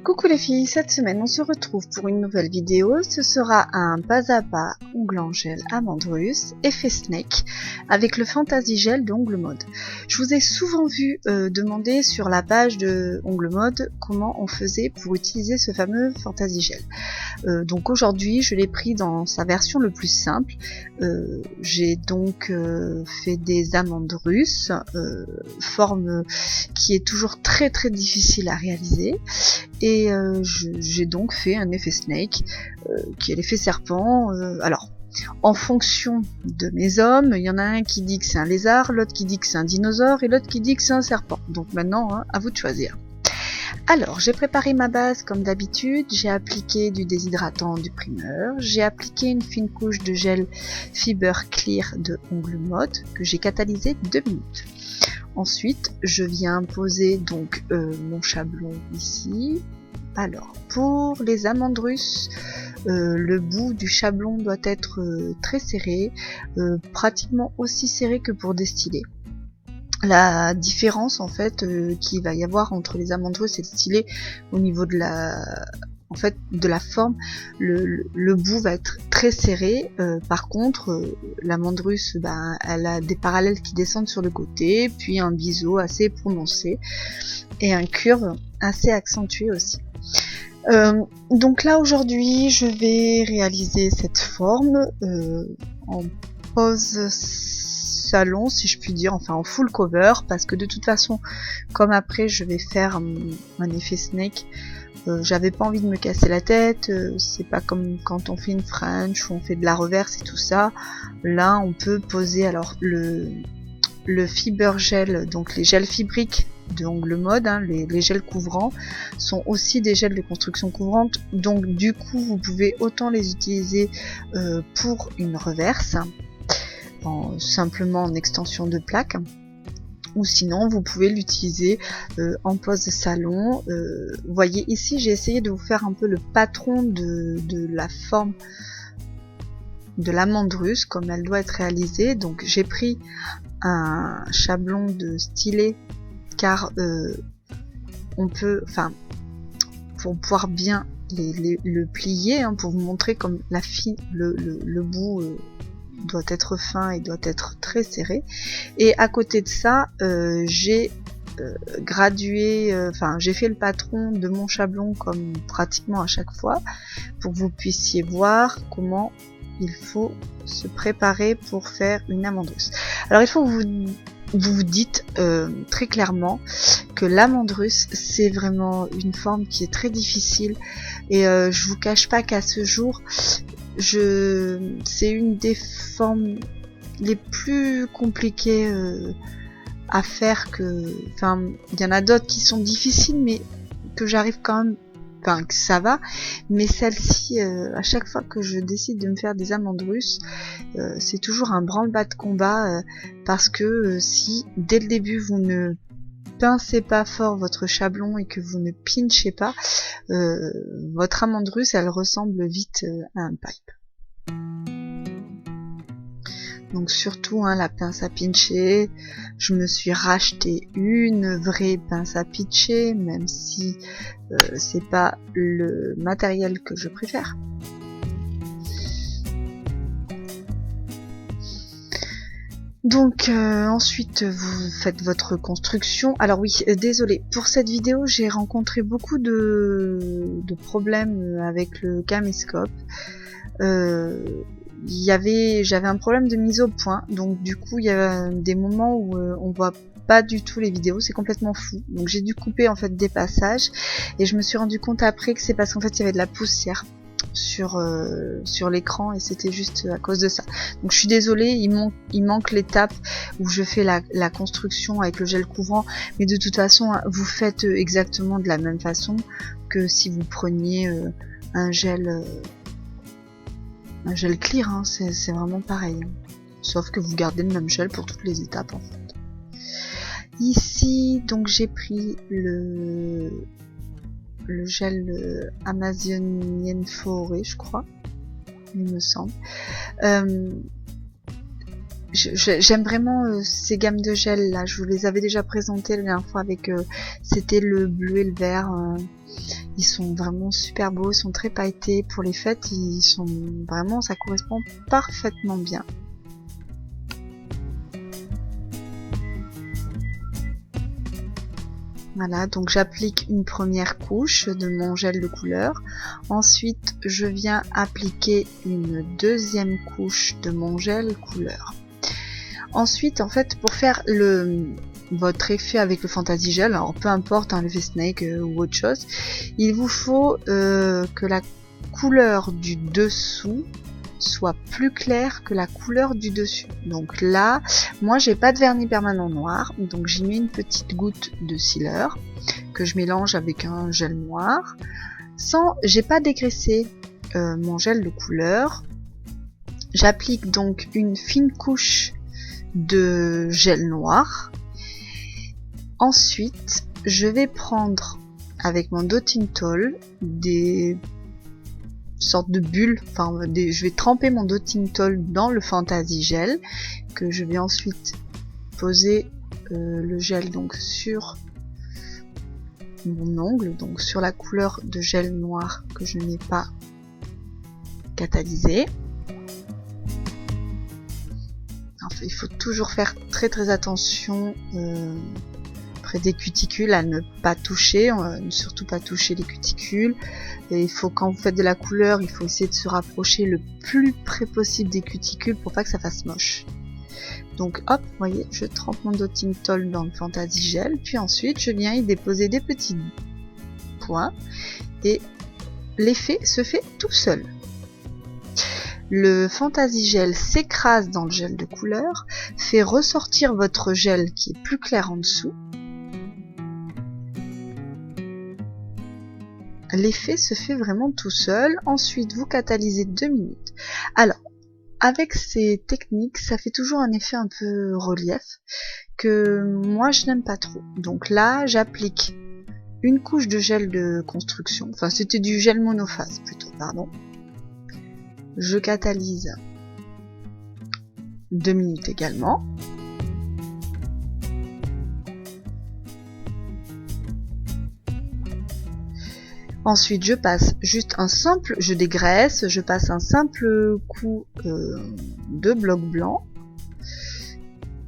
Coucou les filles, cette semaine on se retrouve pour une nouvelle vidéo. Ce sera un pas à pas ongle en gel amande russe effet snake avec le Fantasy Gel de Ongle Mode. Je vous ai souvent vu demander sur la page de Ongle Mode comment on faisait pour utiliser ce fameux Fantasy Gel. Donc aujourd'hui je l'ai pris dans sa version le plus simple. J'ai donc fait des amandes russes, forme qui est toujours très difficile à réaliser. Et j'ai donc fait un effet snake, qui est l'effet serpent. Alors, en fonction de mes hommes, il y en a un qui dit que c'est un lézard, l'autre qui dit que c'est un dinosaure, et l'autre qui dit que c'est un serpent. Donc maintenant, à vous de choisir. Alors, j'ai préparé ma base comme d'habitude, j'ai appliqué du déshydratant du primeur, j'ai appliqué une fine couche de gel Fiber Clear de Ongle Mode, que j'ai catalysé 2 minutes. Ensuite, je viens poser donc mon chablon ici. Alors, pour les amandes russes, le bout du chablon doit être très serré, pratiquement aussi serré que pour destiller. La différence en fait qu'il va y avoir entre les amandes russes et le stylet au niveau de la forme, le bout va être très serré. Par contre, l'amande russe, elle a des parallèles qui descendent sur le côté, puis un biseau assez prononcé et un curve assez accentué aussi. Donc là aujourd'hui, je vais réaliser cette forme en pose salon, si je puis dire, enfin en full cover, parce que de toute façon, comme après je vais faire un effet snake, j'avais pas envie de me casser la tête. C'est pas comme quand on fait une French ou on fait de la reverse et tout ça. Là on peut poser alors le fiber gel, donc les gels fibriques de Ongle Mode, les gels couvrants sont aussi des gels de construction couvrante, donc du coup vous pouvez autant les utiliser pour une reverse, simplement en extension de plaque, ou sinon vous pouvez l'utiliser en pose salon. Vous voyez ici j'ai essayé de vous faire un peu le patron de la forme de l'amande russe comme elle doit être réalisée. Donc j'ai pris un chablon de stylet car on peut, pour pouvoir bien le plier, pour vous montrer comme le bout doit être fin et doit être très serré. Et à côté de ça, j'ai gradué, j'ai fait le patron de mon chablon comme pratiquement à chaque fois, pour que vous puissiez voir comment il faut se préparer pour faire une amande russe. Alors il faut que vous dites très clairement que l'amande russe c'est vraiment une forme qui est très difficile, et je vous cache pas qu'à ce jour c'est une des formes les plus compliquées à faire. Il y en a d'autres qui sont difficiles mais que j'arrive quand même, que ça va, mais celle-ci, à chaque fois que je décide de me faire des amandes russes, c'est toujours un branle-bas de combat, parce que si dès le début vous ne pincez pas fort votre chablon et que vous ne pinchez pas, votre amande russe elle ressemble vite à un pipe. Donc surtout la pince à pincher, je me suis racheté une vraie pince à pincher, même si c'est pas le matériel que je préfère. Donc ensuite vous faites votre construction. Alors oui, désolé, pour cette vidéo j'ai rencontré beaucoup de problèmes avec le caméscope. J'avais un problème de mise au point, donc du coup il y a des moments où on voit pas du tout les vidéos, c'est complètement fou. Donc j'ai dû couper en fait des passages, et je me suis rendu compte après que c'est parce qu'en fait il y avait de la poussière sur l'écran, et c'était juste à cause de ça. Donc je suis désolée, il manque l'étape où je fais la construction avec le gel couvrant, mais de toute façon vous faites exactement de la même façon que si vous preniez un gel clear, c'est vraiment pareil, sauf que vous gardez le même gel pour toutes les étapes en fait. Ici donc j'ai pris le gel Amazonian Forêt, je crois, il me semble. j'aime vraiment ces gammes de gel là. Je vous les avais déjà présentées la dernière fois avec c'était le bleu et le vert. Ils sont vraiment super beaux, ils sont très pailletés. Pour les fêtes, ils sont vraiment, ça correspond parfaitement bien. Voilà, donc j'applique une première couche de mon gel de couleur. Ensuite, je viens appliquer une deuxième couche de mon gel couleur. Ensuite, en fait, pour faire votre effet avec le Fantasy Gel, alors peu importe, hein, le V-Snake ou autre chose, il vous faut que la couleur du dessous soit plus claire que la couleur du dessus. Donc là, moi j'ai pas de vernis permanent noir, donc j'y mets une petite goutte de sealer que je mélange avec un gel noir. J'ai pas dégraissé mon gel de couleur. J'applique donc une fine couche de gel noir. Ensuite, je vais prendre avec mon Dotting Tool des sortes de bulles, enfin je vais tremper mon Dotting Tool dans le Fantasy Gel que je vais ensuite poser le gel donc sur mon ongle, donc sur la couleur de gel noir que je n'ai pas catalysé. Enfin, il faut toujours faire très très attention près des cuticules à ne pas toucher, surtout pas toucher les cuticules. Et il faut, quand vous faites de la couleur, il faut essayer de se rapprocher le plus près possible des cuticules pour pas que ça fasse moche. Donc hop, vous voyez, je trempe mon Dotting Tool dans le Fantasy Gel, puis ensuite je viens y déposer des petits points et l'effet se fait tout seul. Le Fantasy Gel s'écrase dans le gel de couleur, fait ressortir votre gel qui est plus clair en dessous. L'effet se fait vraiment tout seul. Ensuite, vous catalysez 2 minutes. Alors, avec ces techniques, ça fait toujours un effet un peu relief que moi je n'aime pas trop. Donc là, j'applique une couche de gel de construction. Enfin, c'était du gel monophase plutôt, pardon. Je catalyse 2 minutes également. Ensuite, je passe juste je dégraisse, je passe un simple coup de bloc blanc.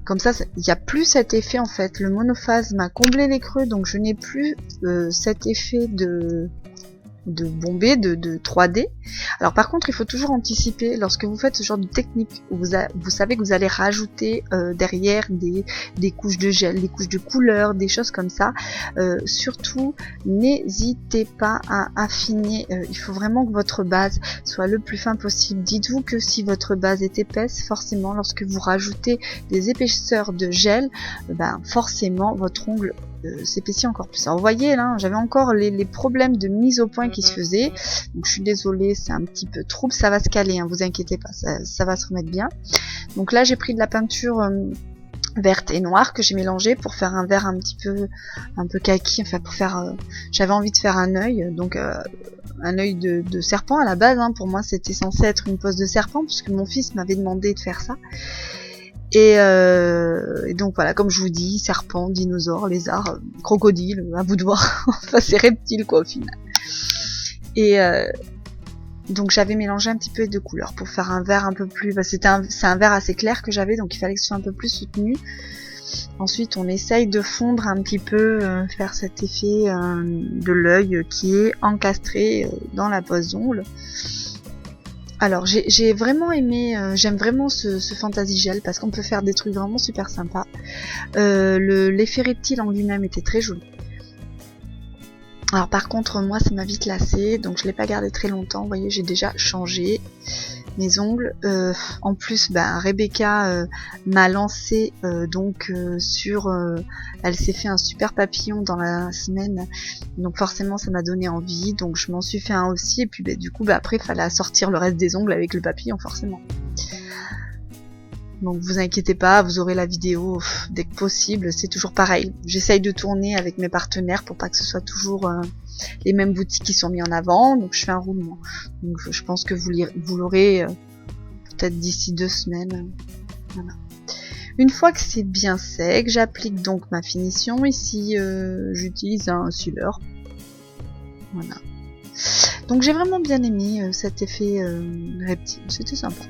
Comme ça, il n'y a plus cet effet en fait. Le monophase m'a comblé les creux, donc je n'ai plus cet effet de bombé, de 3D. Alors par contre, il faut toujours anticiper lorsque vous faites ce genre de technique où vous savez que vous allez rajouter derrière des couches de gel, des couches de couleur, des choses comme ça. Surtout, n'hésitez pas à affiner. Il faut vraiment que votre base soit le plus fin possible. Dites-vous que si votre base est épaisse, forcément, lorsque vous rajoutez des épaisseurs de gel, ben forcément, votre ongle s'épaissit encore plus. Alors vous voyez là, j'avais encore les problèmes de mise au point qui se faisaient, donc je suis désolée, c'est un petit peu trouble, ça va se caler, hein, vous inquiétez pas, ça va se remettre bien. Donc là j'ai pris de la peinture verte et noire que j'ai mélangé pour faire un vert un peu kaki, enfin pour faire, j'avais envie de faire un œil, donc un œil de serpent à la base, hein, pour moi c'était censé être une pose de serpent puisque mon fils m'avait demandé de faire ça. Et donc voilà, comme je vous dis, serpent, dinosaure, lézard, crocodile, à vous de voir. Enfin, c'est reptile quoi au final. Et donc j'avais mélangé un petit peu de couleurs pour faire un vert un peu plus... Bah, c'est un vert assez clair que j'avais, donc il fallait que ce soit un peu plus soutenu. Ensuite, on essaye de fondre un petit peu, faire cet effet de l'œil qui est encastré dans la pose d'ongle. Alors j'ai vraiment aimé, j'aime vraiment ce Fantasy Gel parce qu'on peut faire des trucs vraiment super sympas. L'effet reptile en lui-même était très joli. Alors par contre moi ça m'a vite lassé, donc je l'ai pas gardé très longtemps. Vous voyez, j'ai déjà changé mes ongles. En plus, Rebecca m'a lancé sur... elle s'est fait un super papillon dans la semaine, donc forcément ça m'a donné envie, donc je m'en suis fait un aussi, et puis du coup après il fallait sortir le reste des ongles avec le papillon forcément. Donc vous inquiétez pas, vous aurez la vidéo dès que possible, c'est toujours pareil. J'essaye de tourner avec mes partenaires pour pas que ce soit toujours les mêmes boutiques qui sont mis en avant, donc je fais un roulement. Donc je pense que vous l'aurez peut-être d'ici 2 semaines. Voilà. Une fois que c'est bien sec, j'applique donc ma finition. Ici, j'utilise un sealer. Voilà. Donc j'ai vraiment bien aimé cet effet reptile, c'était sympa.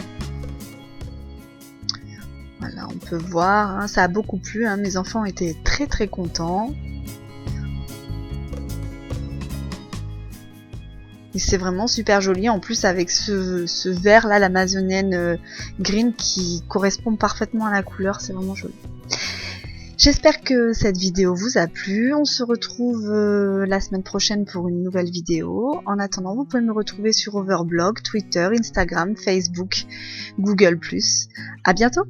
Voilà, on peut voir, hein, ça a beaucoup plu, hein, mes enfants étaient très très contents. Et c'est vraiment super joli, en plus avec ce vert là, l'Amazonienne green qui correspond parfaitement à la couleur, c'est vraiment joli. J'espère que cette vidéo vous a plu, on se retrouve la semaine prochaine pour une nouvelle vidéo. En attendant, vous pouvez me retrouver sur Overblog, Twitter, Instagram, Facebook, Google+. À bientôt!